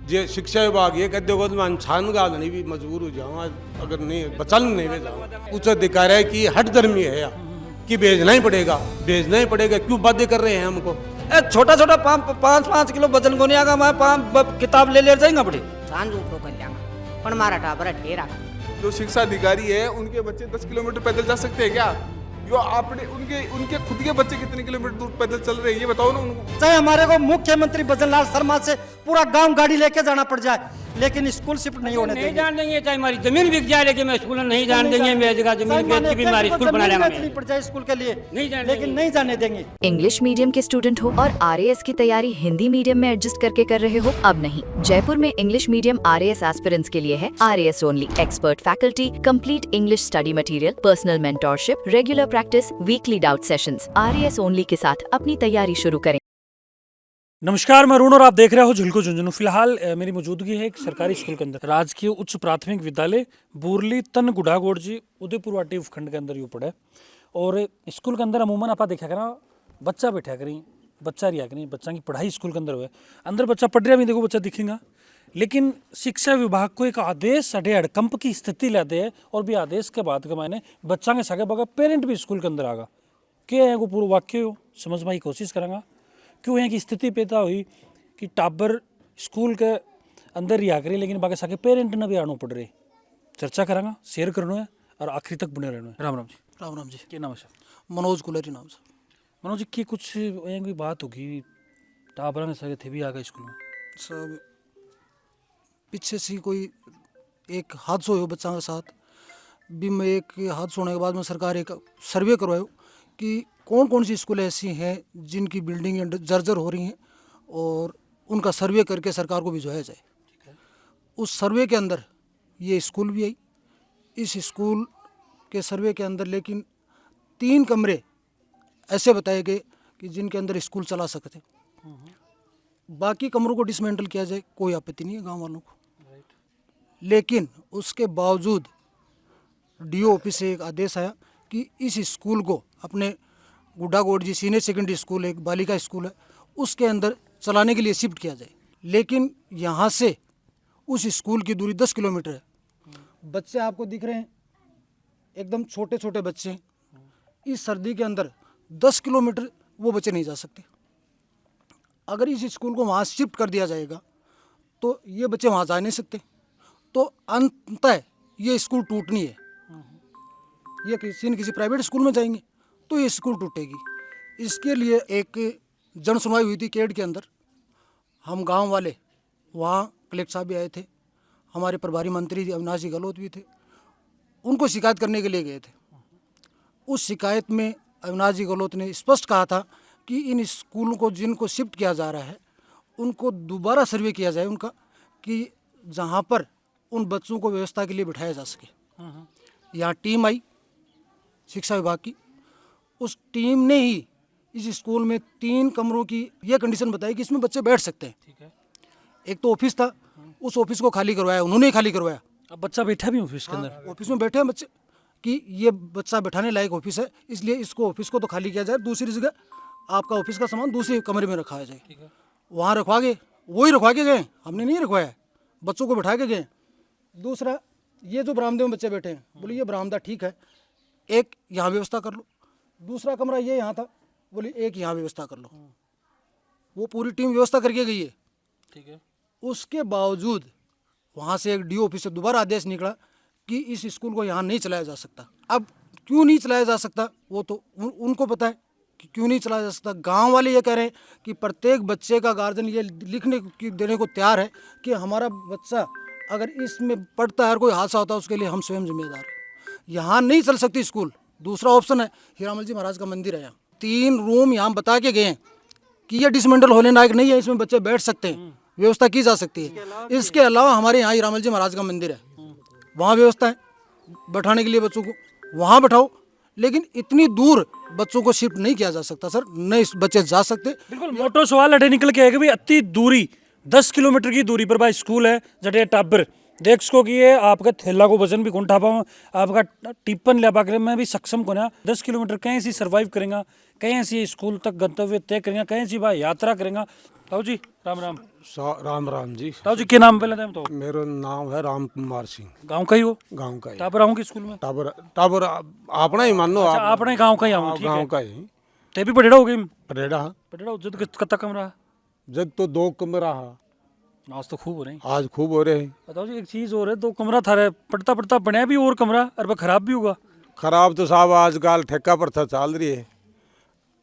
जे शिक्षा विभाग ये कहते हो मैं छान गालनी भी मजबूर हो जाऊँ अगर नहीं बचल नहीं भेजा उच्च अधिकारी है कि हट धर्मी है या कि भेजना ही पड़ेगा क्यों बाध्य कर रहे हैं हमको। छोटा छोटा 5-5 किलो वजन को नहीं आगा मैं 5 किताब ले जाएंगे बड़े छान ऊपर कर लेंगे पर मारा टाबर ठेरा। जो शिक्षा अधिकारी है उनके बच्चे 10 किलोमीटर पैदल जा सकते हैं क्या? जो आपने उनके खुद के बच्चे कितने किलोमीटर दूर पैदल चल रहे हैं ये बताओ ना उनको। चाहे हमारे को मुख्यमंत्री भजनलाल शर्मा से पूरा गांव गाड़ी लेके जाना पड़ जाए लेकिन स्कूल शिफ्ट नहीं होने देंगे। नहीं जान देंगे चाहे हमारी जमीन बिक जाए लेकिन मैं स्कूल नहीं जान देंगे। मेरी जगह जमीन बेच के भी हमारी स्कूल बना लेंगे पड़ जाए स्कूल के लिए लेकिन नहीं जाने देंगे। इंग्लिश मीडियम के स्टूडेंट हो और आरएएस की तैयारी हिंदी मीडियम में एडजस्ट करके कर रहे हो? अब नहीं, जयपुर में इंग्लिश मीडियम आरएएस एस्पिरेंट्स के लिए है RAS only. Expert faculty, complete English study material, personal mentorship, regular practice, weekly doubt sessions. RAS only के साथ अपनी तैयारी शुरू करें। नमस्कार, मैं अरुण और आप देख रहे हो झुलको झुंझुनू। फिलहाल मेरी मौजूदगी है एक सरकारी स्कूल के अंदर, राजकीय उच्च प्राथमिक विद्यालय बोरली तन गुड़ागोड़ जी उदयपुर वाटी उपखंड के अंदर यू पड़ा है। और स्कूल के अंदर अमूमन आप देखा करा बच्चा बैठा करें, बच्चा रिया करें, बच्चा की पढ़ाई स्कूल के अंदर हुए अंदर बच्चा पढ़ रहा भी देखो बच्चा दिखेगा, लेकिन शिक्षा विभाग को एक आदेश अडे हड़कंप की स्थिति लाते हैं और भी आदेश के बाद के मायने बच्चा के सगे बगा पेरेंट भी स्कूल के अंदर आगा। क्या है वो पूरा वाक्य हो समझने की कोशिश करेंगे क्यों है कि स्थिति पैदा हुई कि टाबर स्कूल के अंदर ही आ करें लेकिन बाकी सके पेरेंट ने भी आना पड़ रहे। चर्चा करांगा, शेयर करना है और आखिरी तक बने रहना है। राम राम जी। राम राम जी। क्या नाम है सर? मनोज कुलरी नाम से। मनोज जी की कुछ कोई बात होगी टाबरा ने सगे थे भी आ गए स्कूल में? सब पीछे से कोई एक हादसा हुआ बच्चा के साथ भी। मैं एक हादसा होने के बाद में सरकार एक सर्वे करवायो कि कौन कौन सी स्कूल ऐसी हैं जिनकी बिल्डिंगें जर्जर हो रही हैं और उनका सर्वे करके सरकार को भिजवाया जाए। उस सर्वे के अंदर ये स्कूल भी आई। इस स्कूल के सर्वे के अंदर लेकिन 3 कमरे ऐसे बताए गए कि जिनके अंदर स्कूल चला सकते, बाकी कमरों को डिसमेंटल किया जाए, कोई आपत्ति नहीं है गांव वालों को। लेकिन उसके बावजूद डीओ ऑफिस से एक आदेश आया कि इस स्कूल को अपने गुड्डागोड़ जी सीनियर सेकेंडरी स्कूल एक बालिका स्कूल है उसके अंदर चलाने के लिए शिफ्ट किया जाए। लेकिन यहाँ से उस स्कूल की दूरी 10 किलोमीटर है। बच्चे आपको दिख रहे हैं एकदम छोटे छोटे बच्चे। इस सर्दी के अंदर 10 किलोमीटर वो बच्चे नहीं जा सकते। अगर इस स्कूल को वहाँ शिफ्ट कर दिया जाएगा तो ये बच्चे वहाँ जा नहीं सकते, तो अंततः ये स्कूल टूटनी है। ये किसी न किसी प्राइवेट स्कूल में जाएंगे तो ये स्कूल टूटेगी। इसके लिए एक जन सुनवाई हुई थी केड के अंदर। हम गांव वाले वहाँ कलेक्टर साहब भी आए थे, हमारे प्रभारी मंत्री अविनाश जी गहलोत भी थे, उनको शिकायत करने के लिए गए थे। उस शिकायत में अविनाश जी गहलोत ने स्पष्ट कहा था कि इन स्कूलों को जिनको शिफ्ट किया जा रहा है उनको दोबारा सर्वे किया जाए उनका, कि जहाँ पर उन बच्चों को व्यवस्था के लिए बिठाया जा सके। यहाँ टीम आई शिक्षा विभाग की, उस टीम ने ही इस स्कूल में 3 कमरों की यह कंडीशन बताई कि इसमें बच्चे बैठ सकते हैं। ठीक है। एक तो ऑफिस था, उस ऑफिस को खाली करवाया, उन्होंने ही खाली करवाया। अब बच्चा बैठा भी ऑफिस के अंदर? ऑफिस में बैठे हैं बच्चे कि ये बच्चा बैठाने लायक ऑफिस है, इसलिए इसको ऑफिस को तो खाली किया जाए, दूसरी जगह आपका ऑफिस का सामान दूसरे कमरे में रखा जाए। वहाँ रखवा गए, वही रखवा के गए, हमने नहीं रखवाया, बच्चों को बैठा के गए। दूसरा, ये जो बरामदे में बच्चे बैठे हैं, बोले ये बरामदा ठीक है, एक यहाँ व्यवस्था कर लो। दूसरा कमरा ये यहाँ था, बोले एक यहाँ व्यवस्था कर लो। वो पूरी टीम व्यवस्था करके गई है। ठीक है। उसके बावजूद वहाँ से एक डीओ ऑफिस से दोबारा आदेश निकला कि इस स्कूल को यहाँ नहीं चलाया जा सकता। अब क्यों नहीं चलाया जा सकता वो तो उनको पता है कि क्यों नहीं चलाया जा सकता। गांव वाले ये कह रहे हैं कि प्रत्येक बच्चे का गार्जियन ये लिखने की देने को तैयार है कि हमारा बच्चा अगर इसमें पढ़ता है और कोई हादसा होता है उसके लिए हम स्वयं जिम्मेदार हैं। यहाँ नहीं चल सकती स्कूल। दूसरा ऑप्शन है हीरामल जी महाराज का मंदिर है, यहाँ 3 रूम यहाँ बता के गए हैं कि ये डिसमेंटल होने लायक नहीं है, इसमें बच्चे बैठ सकते हैं, व्यवस्था की जा सकती है। इसके अलावा हमारे यहाँ हीरामल जी महाराज का मंदिर है, वहाँ व्यवस्था है बैठाने के लिए बच्चों को, वहाँ बैठाओ। लेकिन इतनी दूर बच्चों को शिफ्ट नहीं किया जा सकता सर, नहीं बच्चे जा सकते। बिल्कुल मोटो सवाल अटे निकल के आएगा भी अति दूरी 10 किलोमीटर की दूरी पर भाई स्कूल है जटे टाबर देख सको कि ये आपका थैला को वजन भी कौन उठा पाऊँ, आपका टिप्पन ले पाकर मैं भी सक्षम को ना 10 किलोमीटर कहीं से सर्वाइव करेंगे, कहीं से स्कूल तक गंतव्य तय करेंगे, कहीं से भाई यात्रा करेंगे। ताऊ जी राम राम। राम राम जी। ताऊ जी के नाम पहले टाइम तो मेरा नाम है राम कुमार सिंह। गांव का ही हो? गांव का ही। टाबर आऊँ स्कूल में? टाबर अपना ही मान लो। अच्छा, अपने गांव का ही आऊँ। ठीक गांव है। का ही। ते भी पटेड़ा हो गई? पटेड़ा। पटेड़ा जद कत्ता कमरा? जब तो 2 कमरा है। आज तो खूब हो रहे हैं। आज खूब हो रहे हैं। बताओ जी एक चीज और है, 2 कमरा था रहे, पड़ता पड़ता बनया भी और कमरा, और वह खराब भी होगा। खराब तो साहब आजकल ठेका पर था चल रही है,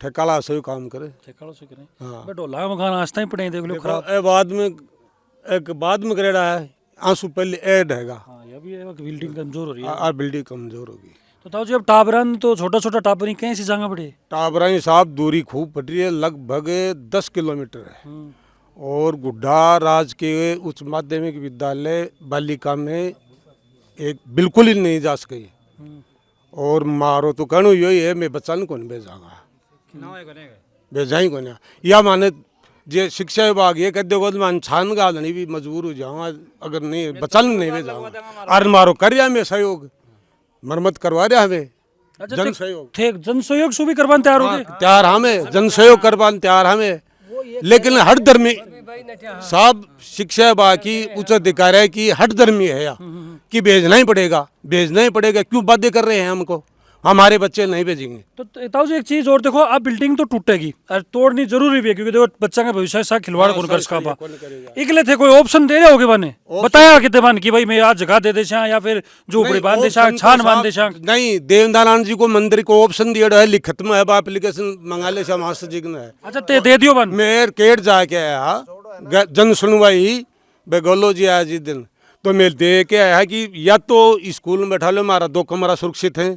ठेकाला से काम करे। ठेकाड़ों से करें। हाँ। बट ढोला मकान आस्ता ही पड़े, देख लो खराब। एक बाद में करेड़ा है, आंसू पहले ऐड हैगा। हाँ ये भी है कि बिल्डिंग कमजोर हो रही है। और बिल्डिंग कमजोर होगी। तो ताऊ जी अब टाबरन तो छोटा छोटा टाबर ही कहीं से जाना पड़े? टाबराई साहब दूरी खूब पड़ रही है, लगभग 10 किलोमीटर है। और गुड्डा राजकीय उच्च माध्यमिक विद्यालय बालिका में एक बिल्कुल ही नहीं जा सके। और मारो तो कहनो यही है, मैं बच्चा को नहीं भेजाऊंगा, भेजा ही को नहीं। या माने जे शिक्षा विभाग ये कह देगा तो मैं छान गालनी भी मजबूर हो जाऊंगा, अगर नहीं बच्चा नहीं भेजाऊंगा। और मारो कर रहा मैं सहयोग, मरम्मत करवा रहा हमें। अच्छा, जन सहयोग, जन सहयोग से भी करवाने तैयार हो गए? तैयार हमें जन सहयोग करवाने तैयार हमें। लेकिन हट धर्मी साहब शिक्षा विभाग की उच्च अधिकारी की हट धर्मी है या कि भेजना ही पड़ेगा, भेजना ही पड़ेगा। क्यों बाध्य कर रहे हैं हमको, हमारे बच्चे नहीं भेजेंगे। तो ताऊ जी एक चीज और देखो, अब बिल्डिंग तो टूटेगी और तोड़नी जरूरी भी है, क्योंकि देखो बच्चा का भविष्य साथ खिलवाड़ कौन कर सका। इकले थे कोई ऑप्शन दे रहे होगे बने, बताया कितने बन कि भाई मैं आज जगह दे देशा या फिर झोपड़ी बांध देशा, छान बांध देशा? नहीं, देवनारायण जी को मंदिर को ऑप्शन दिया है, लिखत में है, एप्लीकेशन मंगा ले मास्टर जी ने। अच्छा ते दे दियो बन। मेयर केट जाके आया जन सुनवाई बेगोलो जी आया जी दिन, तो मैं दे के आया कि या तो स्कूल में बैठा लो, हमारा 2 कमरा सुरक्षित है,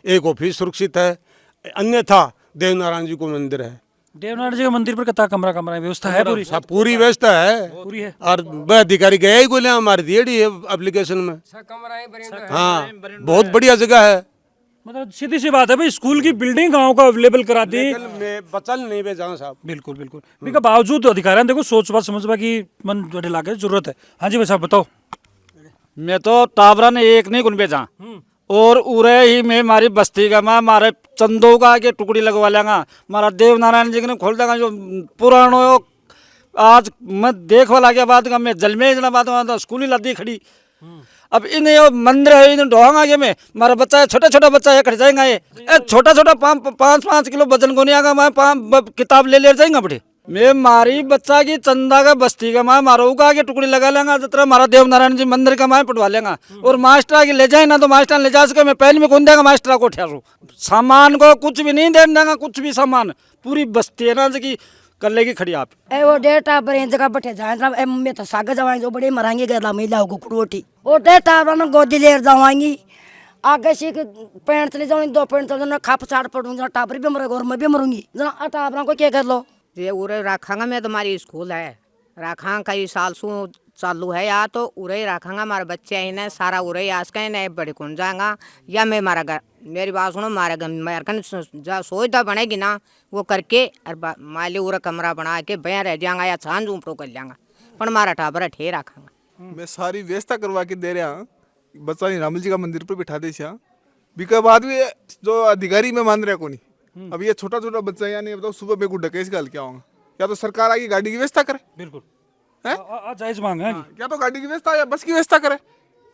एक ऑफिस सुरक्षित है, अन्यथा देवनारायण जी को मंदिर है। देवनारायण जी के मंदिर पर कितना कमरा कमरा व्यवस्था है? पूरी पूरी व्यवस्था है, पूरी है। और वह अधिकारी गया ही को लिया, हमारी दिएड़ी है एप्लीकेशन में। हाँ, बहुत बढ़िया जगह है। मतलब सीधी सी बात है भाई, स्कूल की बिल्डिंग गांव का अवेलेबल करा दी। मैं बचल नहीं भेजा साहब। बिल्कुल बिल्कुल। इसके बावजूद अधिकारियों देखो सोच बात समझ बा की मन जोड़े लाके जरूरत है। हाँ जी भाई साहब बताओ। मैं तो टाबरा ने एक नहीं गुन भेजा, और उरे ही में मारी बस्ती का मैं मारे चंदो का के टुकड़ी लगवा लेंगा, मारा देवनारायण जी ने खोल देगा जो पुरानो। आज मैं देख वाला के बाद का मैं जल में इतना बात तो स्कूल ही लदी खड़ी। अब इन्हें यो मंदिर है, इन्हें ढोंगा के में मारा बच्चा है, छोटा छोटा बच्चा है, कट जाएगा ये छोटा छोटा 5-5 किलो वजन को नहीं आगा, मैं 5 किताब ले जाएंगा बड़े। मैं मारी बच्चा की चंदा का बस्ती का मैं मारो का के टुकड़ी लगा लेंगा, जितना मारा देवनारायण जी मंदिर का मैं पटवा लेंगा। और मास्टर के ले जाए ना तो मास्टर ले जा सके, मैं पहले में कौन देगा मास्टर को ठहरो, सामान को कुछ भी नहीं देगा, कुछ भी सामान पूरी बस्ती है ना जी कर लेगी खड़ी आप। ए वो डेटा पर एक जगह बैठे जाए ना, ए मम्मी तो सागे जावाएं जो बड़े मरांगे गला महिलाओं को कुड़ोटी, वो डेटा पर ना गोदी ले जावाएंगी, आगे से पैंट चली जाऊंगी, 2 पैंट चली जाऊंगी, खाप छाड़ पड़ूंगी, टापर भी मरेगा और मैं भी मरूंगी। जना टापरा को क्या कर लो, ये उरे रखांगा, मैं तुम्हारी स्कूल है रखांगा, कई साल सु चालू है या तो उरे ही रखांगा, हमारे बच्चे ही ना सारा उरे ही आस के ना बड़े कौन जाएगा, या मैं मारा घर, मेरी बात सुनो, मारे घर मेरे जा सोचता बनेगी ना वो करके, और माली उरा कमरा बना के बया रह जाएगा या छान झूपड़ो कर लेंगा, पर हमारा टाबर ठे रखांगा। मैं सारी व्यवस्था करवा के दे रहा, बच्चा नहीं रामल जी का मंदिर पर बिठा दे, बिका बाद भी जो अधिकारी में मान रहा को नहीं। अब ये छोटा छोटा बच्चा है, यानी बताओ सुबह बेगू ढकेस गाल क्या होगा, या तो सरकार आगे गाड़ी की व्यवस्था करे, बिल्कुल है जायज मांग है, या तो गाड़ी की व्यवस्था या बस की व्यवस्था करे,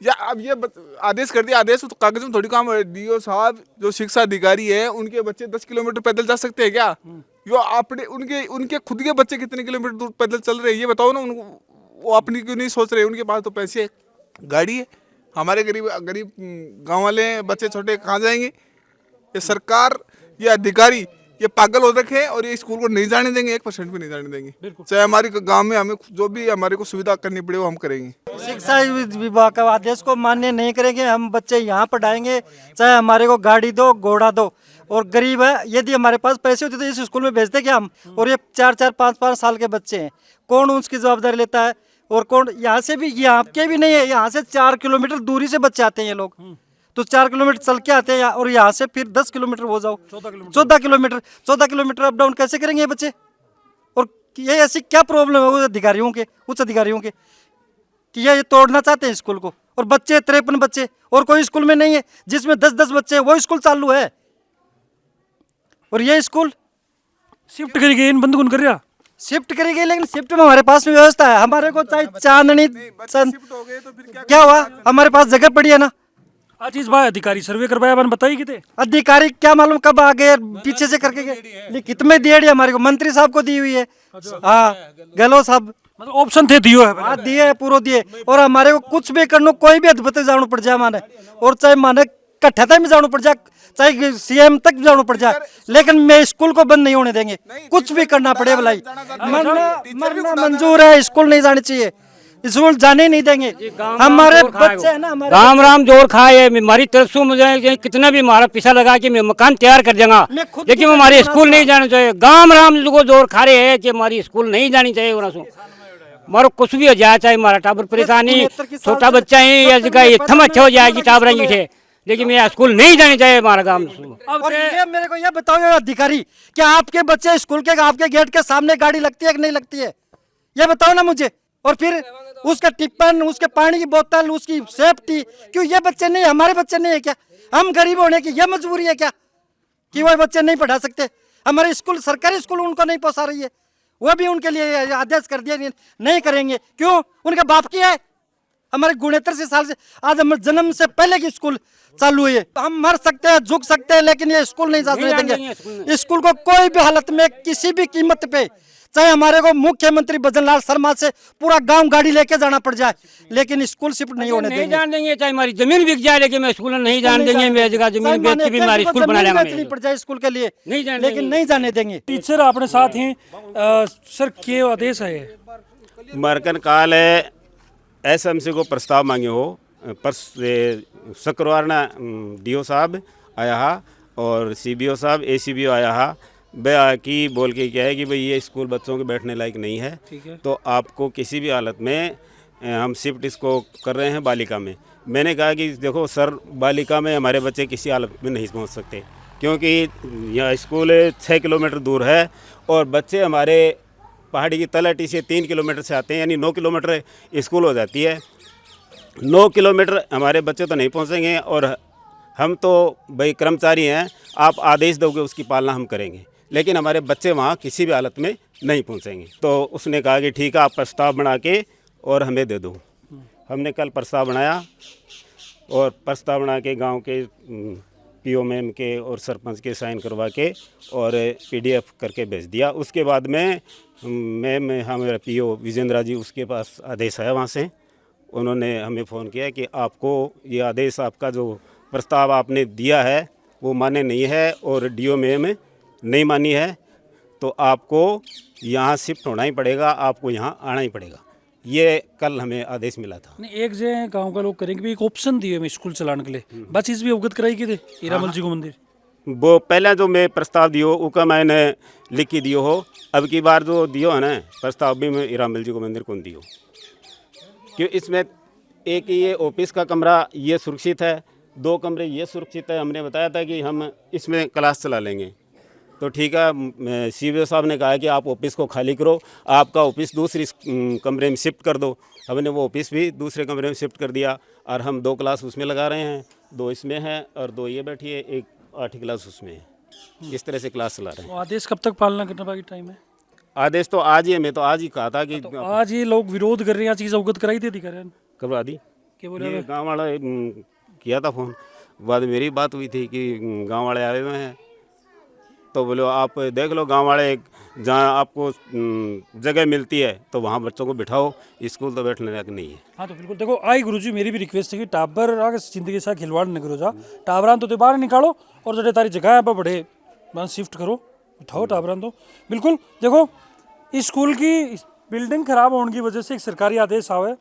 या अब ये आदेश कर दिया, आदेश तो कागज में थोड़ी काम है। डीओ साहब जो शिक्षा अधिकारी है, उनके बच्चे 10 किलोमीटर पैदल जा सकते हैं क्या? यो अपने उनके खुद के बच्चे कितने किलोमीटर दूर पैदल चल रहे हैं, ये बताओ ना। वो अपनी क्यों नहीं सोच रहे, उनके पास तो पैसे है, गाड़ी है। हमारे गरीब गाँव वाले बच्चे छोटे कहाँ जाएंगे? ये सरकार, ये अधिकारी ये पागल हो रखे हैं, और ये स्कूल को नहीं जाने देंगे, 1% भी नहीं जाने देंगे। चाहे हमारे गांव में हमें जो भी हमारे को सुविधा करनी पड़े वो हम करेंगे। शिक्षा विभाग का आदेश को मान्य नहीं करेंगे, हम बच्चे यहाँ पढ़ाएंगे, चाहे हमारे को गाड़ी दो, घोड़ा दो। और गरीब है, यदि हमारे पास पैसे होते तो इस स्कूल में भेजते क्या हम? और ये 4-4, 5-5 साल के बच्चे हैं, कौन उसकी जवाबदारी लेता है? और कौन यहाँ से भी, यहाँ के भी नहीं है, यहाँ से 4 किलोमीटर दूरी से बच्चे आते हैं ये लोग, तो 4 किलोमीटर चल के आते हैं, और यहाँ से फिर 10 किलोमीटर हो जाओ, 14 किलोमीटर अप डाउन कैसे करेंगे ये बच्चे? और ये ऐसी क्या प्रॉब्लम है उच्च अधिकारियों के, कि ये तोड़ना चाहते हैं स्कूल को। और बच्चे 53 बच्चे, और कोई स्कूल में नहीं है जिसमें 10-10 बच्चे हैं, वो स्कूल चालू है। और ये स्कूल शिफ्ट करी गई, इन बंद कौन कर रहा? शिफ्ट करी गई, लेकिन शिफ्ट में हमारे पास में व्यवस्था है। हमारे को चाहे चांदनी शिफ्ट हो गए तो फिर क्या हुआ, हमारे पास जगह पड़ी है ना। आज इस बार अधिकारी सर्वे करवाया, बन बताई कितने अधिकारी क्या मालूम कब आ गए, पीछे से करके गए। लिखित में दिए हमारे को, मंत्री साहब को दी हुई है। हाँ, गहलोत साहब, मतलब ऑप्शन थे दियो है। हाँ दिए है, पूरा दिए। और हमारे को कुछ भी करना, कोई भी अद्भुत जाना पड़ जाए माने, और चाहे माने कट्ठा में जाना पड़ जाए, चाहे सीएम तक जाना पड़ जाए, लेकिन मैं स्कूल को बंद नहीं होने देंगे। कुछ भी करना पड़े भलाई, मरना मंजूर है, स्कूल नहीं जाने चाहिए, स्कूल जाने नहीं देंगे। हमारे बच्चे है ना, हमारे राम राम जोर खाए हमारी तरफ से, मुझे कितना भी हमारा पैसा लगा कि मैं मकान तैयार कर दूंगा, लेकिन हमारे स्कूल नहीं जाना चाहिए। गांव राम को जोर खा रहे हैं कि हमारी स्कूल नहीं जानी चाहिए। मारो कुछ भी हो जाए, चाहे हमारा टाबर परेशानी, छोटा बच्चा है या जगह थम अच्छा हो जाएगी टाबर थे, लेकिन मेरा स्कूल नहीं जानी चाहिए हमारा गांव। और ये मेरे को ये बताओ ये अधिकारी, क्या आपके बच्चे स्कूल के आपके गेट के सामने गाड़ी लगती है कि नहीं लगती है, ये बताओ ना मुझे। और फिर उसका टिप्पण, उसके पानी की बोतल, उसकी सेफ्टी, क्यों ये बच्चे नहीं, हमारे बच्चे नहीं है क्या? हम गरीब होने की ये मजबूरी है क्या कि वो बच्चे नहीं पढ़ा सकते? हमारे स्कूल, सरकारी स्कूल उनको नहीं पहुंचा रही है, वो भी उनके लिए आदेश कर दिया नहीं करेंगे। क्यों? उनके बाप की है। हमारे 69 साल से, आज हम जन्म से पहले की स्कूल चालू हुई है। हम मर सकते हैं, झुक सकते हैं, लेकिन ये स्कूल नहीं जाने देंगे। स्कूल को कोई भी हालत में, किसी भी कीमत पे, चाहे हमारे को मुख्यमंत्री भजनलाल शर्मा से पूरा गांव गाड़ी लेके जाना पड़ जाए, लेकिन स्कूल शिफ्ट नहीं होने देंगे। नहीं जान देंगे, चाहे हमारी जमीन बिक जाए, लेकिन मैं स्कूल नहीं जान देंगे। मेरी जगह जमीन बेच के भी हमारी स्कूल बना लेंगे, नहीं पड़ जाए स्कूल के लिए, नहीं लेकिन नहीं जाने देंगे। टीचर अपने साथ हैं सर, के आदेश है मरकन काल है एसएमसी को प्रस्ताव मांगे हो, पर शुक्रवार ना डीओ साहब आया हा और सीबीओ साहब एसीबीओ आया हा। वह की बोल के क्या है कि भाई ये स्कूल बच्चों के बैठने लायक नहीं है, तो आपको किसी भी हालत में हम शिफ्ट इसको कर रहे हैं बालिका में। मैंने कहा कि देखो सर, बालिका में हमारे बच्चे किसी हालत में नहीं पहुंच सकते, क्योंकि यह स्कूल 6 किलोमीटर दूर है और बच्चे हमारे पहाड़ी की तलहटी से 3 किलोमीटर से आते हैं, यानी 9 किलोमीटर स्कूल हो जाती है। 9 किलोमीटर हमारे बच्चे तो नहीं पहुंचेंगे, और हम तो भाई कर्मचारी हैं, आप आदेश दोगे उसकी पालना हम करेंगे, लेकिन हमारे बच्चे वहाँ किसी भी हालत में नहीं पहुँचेंगे। तो उसने कहा कि ठीक है, आप प्रस्ताव बना के और हमें दे दो। हमने कल प्रस्ताव बनाया और प्रस्ताव बना के गांव के पीओ मैम के और सरपंच के साइन करवा के और पीडीएफ करके भेज दिया। उसके बाद में मैम, हमारा पीओ विजेंद्रा जी, उसके पास आदेश आया वहाँ से। उन्होंने हमें फ़ोन किया कि आपको ये आदेश, आपका जो प्रस्ताव आपने दिया है वो मान्य नहीं है और डीओ मैम नहीं मानी है, तो आपको यहाँ शिफ्ट होना ही पड़ेगा, आपको यहाँ आना ही पड़ेगा। ये कल हमें आदेश मिला था। नहीं, एक जो गांव का लोग करेंगे भी, एक ऑप्शन दिए हमें स्कूल चलाने के लिए, बस चीज़ भी अवगत कराई के थे हीरामल जी को मंदिर। वो पहले जो मैं प्रस्ताव दियो उसका मैंने लिख के दियो हो, अब की बार जो दियो है ना प्रस्ताव भी मैं हीरामल जी को मंदिर कौन दियो, क्यों इसमें एक ये ऑफिस का कमरा ये सुरक्षित है, 2 कमरे ये सुरक्षित है। हमने बताया था कि हम इसमें क्लास चला लेंगे, तो ठीक है। सीबीओ साहब ने कहा कि आप ऑफिस को खाली करो, आपका ऑफिस दूसरी कमरे में शिफ्ट कर दो। हमने वो ऑफिस भी दूसरे कमरे में शिफ्ट कर दिया और हम 2 क्लास उसमें लगा रहे हैं, 2 इसमें है और 2 ये बैठी है, एक 8 क्लास उसमें है। इस तरह से क्लास चला रहे हैं। आदेश कब तक पालना करना बाकी टाइम है? आदेश तो आज ही है, मैं तो आज ही कहा था कि तो आज ये लोग विरोध कर रहे हैं, चीज़ अवगत कराई थी अधिकारी करवा दी। क्या बोले? गाँव वाला किया था फ़ोन, बाद मेरी बात हुई थी कि गाँव वाले आए हुए हैं, तो बोलो आप देख लो गांव वाले, जहाँ आपको जगह मिलती है तो वहाँ बच्चों को बिठाओ, स्कूल तो बैठने लायक नहीं है। हाँ तो बिल्कुल देखो, आई गुरुजी मेरी भी रिक्वेस्ट है कि टाबर आगे जिंदगी के साथ खिलवाड़ न करो, जा टाबरान तो बाहर निकालो और जो तारी जगह है बड़े वहाँ शिफ्ट करो, उठाओ टाबरान। तो बिल्कुल देखो, इस स्कूल की बिल्डिंग खराब होने की वजह से एक सरकारी आदेश आवे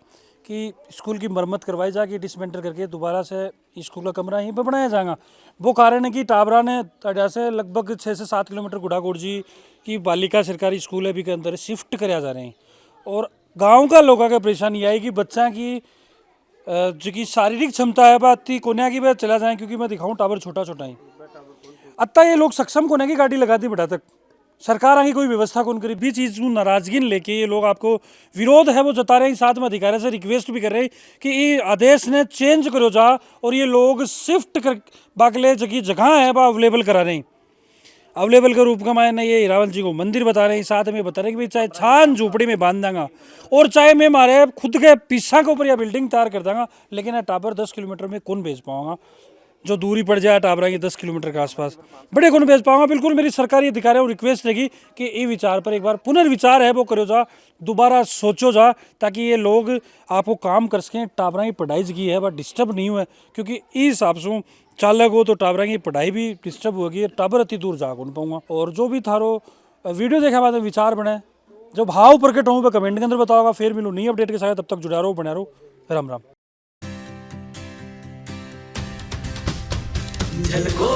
कि स्कूल की मरम्मत करवाई जाएगी, डिसमेंटल करके दोबारा से स्कूल का कमरा यहीं पर बनाया जाएगा। वो कारण है कि टाबरा ने तड़ा से लगभग 6 से 7 किलोमीटर गुड़ाकोट जी की बालिका सरकारी स्कूल है भी के अंदर शिफ्ट कराया जा रहे हैं। और गांव का लोगों का परेशानी आई कि बच्चा की जो कि शारीरिक क्षमता है बात थी कोन्या की बात चला जाए, क्योंकि मैं दिखाऊँ टावर छोटा छोटा ही अत्ता ये लोग सक्षम कोने की गाड़ी लगा दी बेटा तक सरकार आगे कोई व्यवस्था कौन करी भी चीज़ को नाराजगी लेके ये लोग आपको विरोध है वो जता रहे हैं। साथ में अधिकारी से रिक्वेस्ट भी कर रहे हैं कि ये आदेश ने चेंज करो जा और ये लोग शिफ्ट कर बाकले जगह है वह अवेलेबल करा रहे हैं। अवेलेबल के रूप का मैंने ये हीरावन जी को मंदिर बता रहे हैं। साथ में बता रहे हैं कि भाई चाहे छान झोपड़ी में बांध देंगे और चाहे मैं हमारे खुद के पीछा के ऊपर या बिल्डिंग तैयार कर देंगे, लेकिन ये टावर 10 किलोमीटर में कौन भेज पाऊंगा। जो दूरी पड़ जाए टावरा की 10 किलोमीटर के आसपास बड़े कौन भेज पाऊंगा। बिल्कुल मेरी सरकारी अधिकारियों को रिक्वेस्ट रहेगी कि ये विचार पर एक बार पुनर्विचार है वो करो जा, दोबारा सोचो जा, ताकि ये लोग आपको काम कर सकें। टावरा की पढ़ाई की है वह डिस्टर्ब नहीं हुआ, क्योंकि इस हिसाब से चालक हो तो टावरा की पढ़ाई भी डिस्टर्ब होगी। टावर अति दूर जा कौन पाऊंगा। और जो भी थारो वीडियो देखा बाद में विचार बने, जो भाव प्रकट हों वह कमेंट के अंदर बताओगा। फिर मिलूँ नई अपडेट के साथ, तब तक जुड़ा रहो, बना रहो। राम राम। झलको